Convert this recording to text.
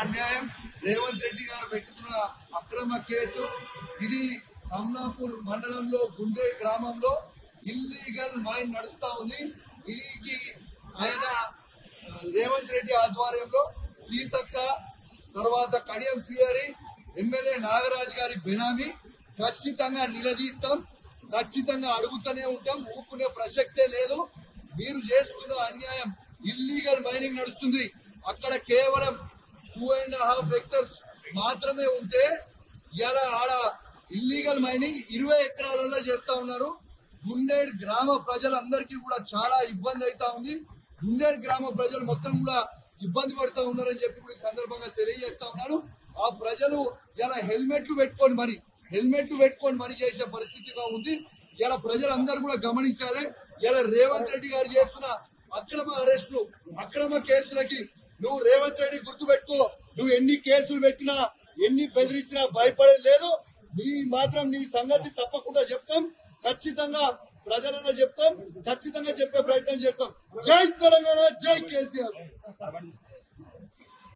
అన్యాయం రేవంత్ రెడ్డి గారు పెట్టుతున్న అక్రమ కేసు ఇది కమలాపూర్ మండలంలో గుండేడ్ గ్రామంలో ఇల్లీగల్ మైన్ నడుస్తా ఉంది. దీనికి ఆయన రేవంత్ రెడ్డి ఆధ్వర్యంలో సీతక్క తర్వాత కడియం శ్రీహరి ఎమ్మెల్యే నాగరాజ్ గారి బినామీ ఖచ్చితంగా నిలదీస్తాం, ఖచ్చితంగా అడుగుతూనే ఉంటాం, ఊపుకునే ప్రసక్తే లేదు. మీరు చేస్తున్న అన్యాయం ఇల్లీగల్ మైనింగ్ నడుస్తుంది. అక్కడ కేవలం 2.5 ఎకర్స్ మాత్రమే ఉంటే ఇలా ఆడ ఇల్లీగల్ మైనింగ్ 20 ఎకరాలలో చేస్తా ఉన్నారు. గుండేడ్ గ్రామ ప్రజలందరికీ కూడా చాలా ఇబ్బంది అవుతా ఉంది. గుండేడ్ గ్రామ ప్రజలు మొత్తం కూడా ఇబ్బంది పడుతూ ఉన్నారని చెప్పి కూడా ఈ సందర్భంగా తెలియజేస్తా ఉన్నాను. ఆ ప్రజలు ఇలా హెల్మెట్లు పెట్టుకొని మనీ చేసే పరిస్థితిగా ఉంది. ఇలా ప్రజలందరూ కూడా గమనించాలి. ఇలా రేవంత్ రెడ్డి గారు చేస్తున్న అక్రమ అరెస్టులు, అక్రమ కేసులకి నువ్వు రేవంత్ రెడ్డి గుర్తుపెట్టుకో. నువ్వు ఎన్ని కేసులు పెట్టినా, ఎన్ని బెదిరించినా భయపడేది లేదు. నీ సంగతి తప్పకుండా చెప్తాం, ఖచ్చితంగా ప్రజలలో చెప్తాం, ఖచ్చితంగా చెప్పే ప్రయత్నం చేస్తాం. జై తెలంగాణ, జై కేసీఆర్.